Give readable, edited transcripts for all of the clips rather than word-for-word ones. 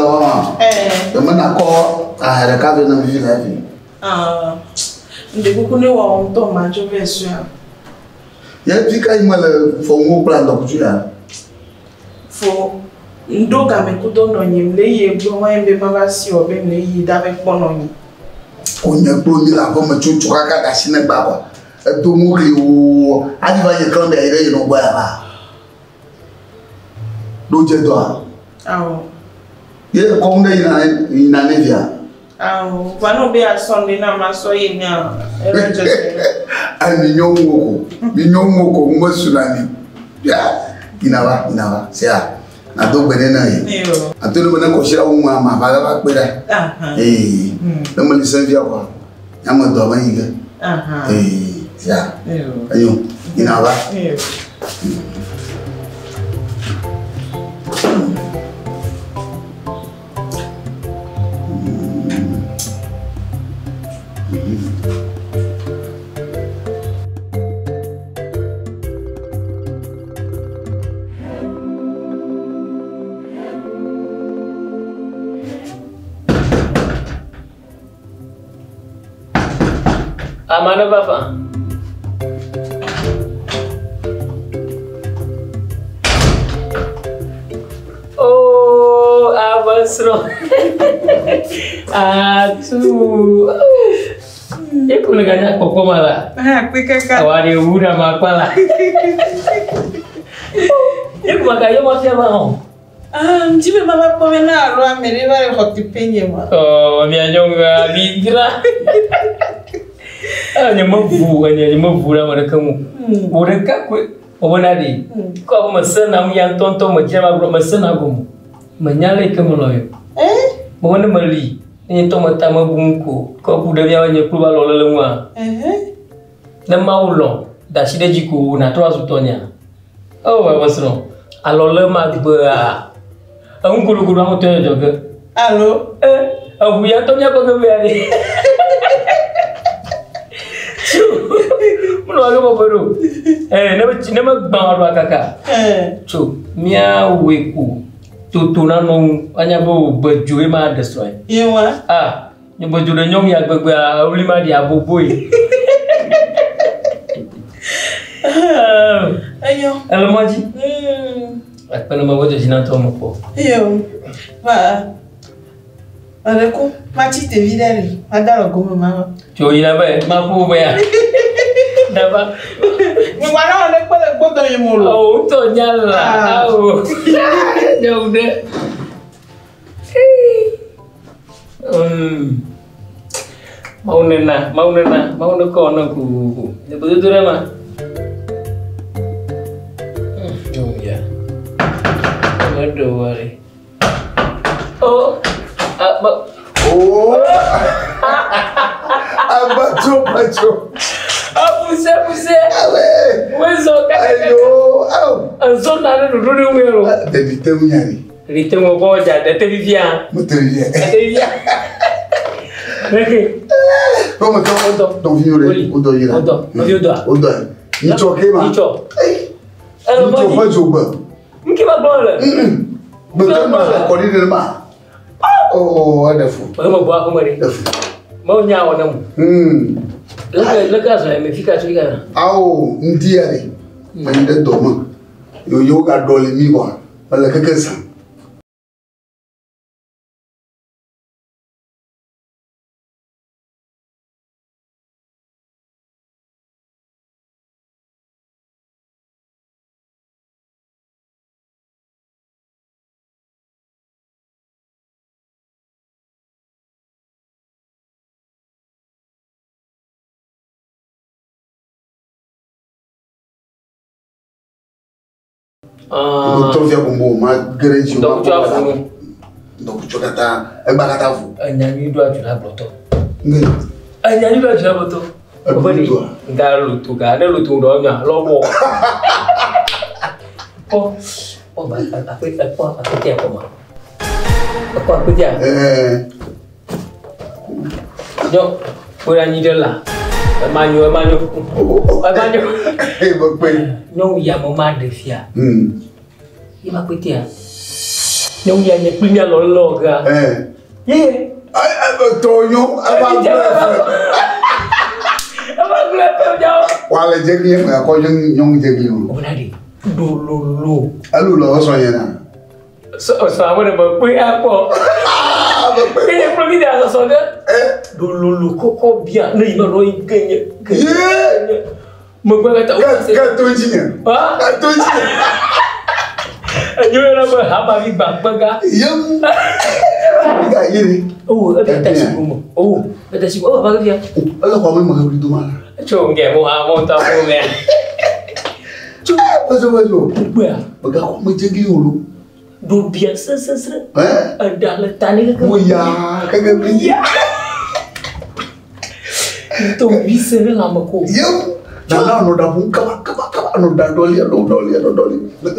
là. Le mana ko a recave na vie la vie. Ah. Ndeko kune wa onto majo version. Ya fika imale fo ngo plan do kuja. Fo ndo ka me kudo no nyim le ye gbo wa embe mama si obe le yi da me pono ni. Onya gbo ni la ko me chuchu ka da sine gba kwa. E do mo ri o adi ba ye kan be ire no gbo ya ba. Do je do a. Ah. Ye ko nde ina ne via. Ah, wano be a Sunday na maso yi na emergency. Ani nyongo ko mbasulani. Ya, inawa, sia. Na do bene na yi. Atolo bene ko shira wo ma ba ga pera. Na mo listen via kwa. Ya mo do ba yi ga. Sia. Ayo, inawa. Mana Bapak? Oh, Abang Sro. Atuh. Ya aku neganya koko malah. Aku kakak. Awari udah makpala. Ya aku makanya masih mau. Jibe mama pomena ro amere bare hoti penye ma. Oh, mi anyonga bigra. Nyama bu la mana kamu. Mereka ku omonadi. Ko apa masana mu yang tonton majama bro masana gumu. Menyalai kamu loyo. Mana mali. Ini to mata mabungku. Ko buda biawa nya keluar lo lelengwa. Nama ulo. Da sida jiku na to asutonya. Oh, wasro. Alola magba. Ang guru-guru ang utonya juga. Alo? Abu yang to nya ko gabe. Menolak apa baru? Nama bang kakak. Cu, mia weku. Tutunan nong hanya baju emang ada soal. Iya mah. Yang baju nyong ya gua lima dia boy. Ayo. Halo maji. Apa nama baju sih nanti mau po? Iyo. Wah. Aku mati te vidari. Ada logo mama. Cuy apa? Mampu ya. Dapat. Mana ada pada bodoh yang mulu. Oh, itu nyala. Oh. Ya udah. Mau nak kau nak ku. Ya betul tu mah. Oh ya. Aduh hari. Oh. Oh. Baco. Puse. Wezo kaka. Ayo. Anzo na no do wero. De vitemu nyari. Ritemo boja de televia. Mutelevia. Televia. Neke. Como que don't viure. Odo ira. Odo. Nicho kema. Nicho. Nicho fajoba. Nkiba bola. Betul mah ko ni ma. Oh, wonderful. Mau buat aku mari. Mau nyawa namu. Lega saya mefika tuliga. Au, ndiari. Mende doma. Yo ga dole mi ba. Wala kakansa. Então via como uma grande donc tu kata bakata fu anyani do ajula bloto ngi anyani do ajula bloto obani ngalo tu ga na lu tu do nya lobo oh ba aku dia koma aku dia yo pura ni de la manyo nyong ya mama de fia ima kwetia Nyong ya nye punya lolo ga. Ye. Tonyo apa jauh. Wala jegi nga ko nyong jegi yo. Onadi. Lolo. Alu lo so yana. So sama de ba pui apa. Kenya pergi dia so ga. Lolo koko bia nei ma roi kenya. Mo ba ta ka tonjinya. Ka tonjinya. Ayo lah apa ni bang baga. Yang. Enggak ini. Oh, ada taksi rumah. Oh, ada taksi. Oh, apa dia? Allah kau memang beli tu mana? Cuma dia mau tahu ni. Cuma pasal. Buat. Baga kau menjaga dulu. Du biasa sesera. Ada letak ni ke? Oh ya, kagak beli. Itu bisa lama ko. Yang. Nala no da bunka kaba no da doli.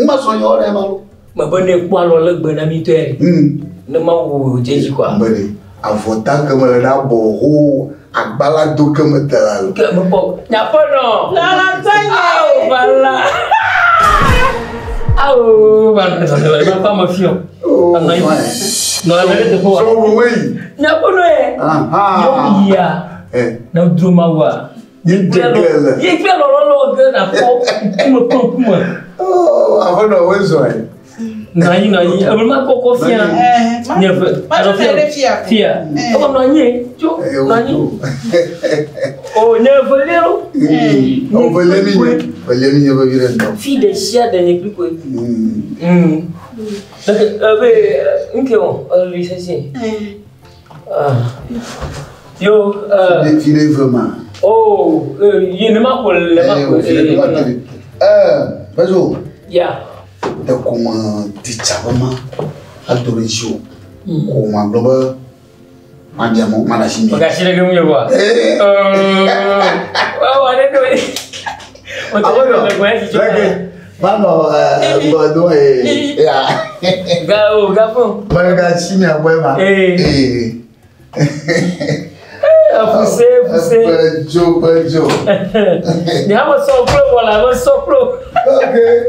Mas sonho ora malu. Mabane kwa lo leg benami tu eh. Ne mau jeji kwa. Bane. Avota kama na boho agbala do kama talal. Ke mpo. Nyapa no? La tanya. Au bala. Au bala sala ba pa mafio. Oh. No ada te ko. So we. Nyapa no eh. Yo iya. Na druma wa. Ye pelo lo ke na ko kuma. Oh, avona wezo ai. Nai, abang kok fia. Fia. Apa nanya? Cuk, nanya. Oh, boleh lo. Oh, boleh ni apa biran tau. Fi de sia de ni kliko. Abe, engkau lisasi. Yo, fi de vraiment. Oh, ye ne ma ko le ma ko. Bazo. Ya. Da kuma ticabama adorisho kuma globa mandiamo manashini makashira ke munyo kwa wa ne do o te ko esi cho mano bodo ya gapo baraga chini abwema Fuse. Bedzo. Ni hama soplo wala hama soplo. Okay.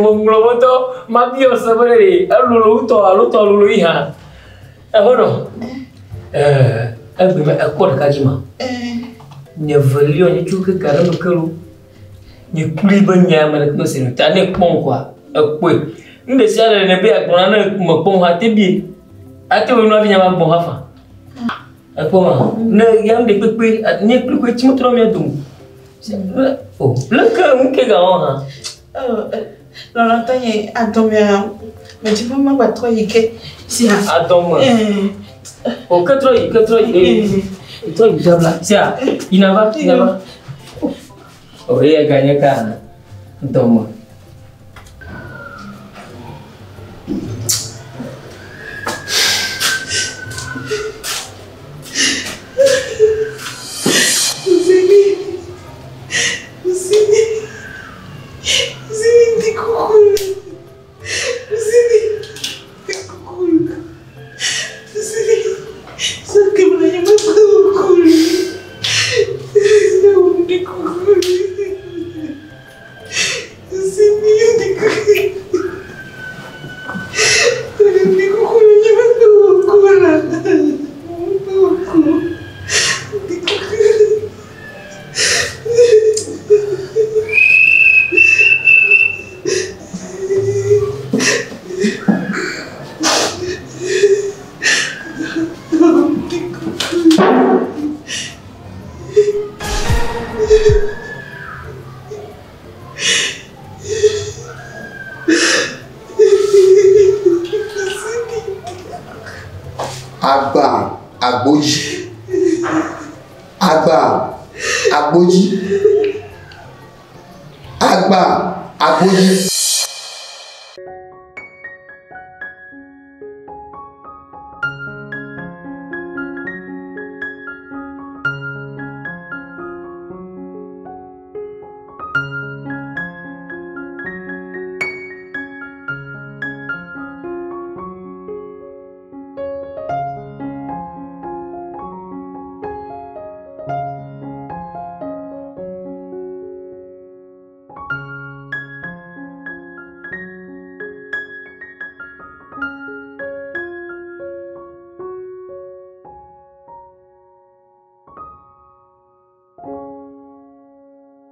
Menglobo to mabio sebenarnya. Lulu iha. Ahono. Aku ada kajima. Nya valio nya chuke karama kalu. Nya kuli banya mana kuno sini. Tane pon kwa. Akwe. Nde siara ne be akona na mapon hate bi. Ate wo no avinya mapon hafa. Aku mah. Na yang de pepe nya kuli ko chimo tro me dum. Oh, leka mungkin gawang ha. Lalu tanya adomnya, macam mana buat kau ike siapa? Adom. Oh, ketroi. Itu bisa belah. Siapa? Inava. Oh iya, kayaknya kan. Adom. Agba, agboji.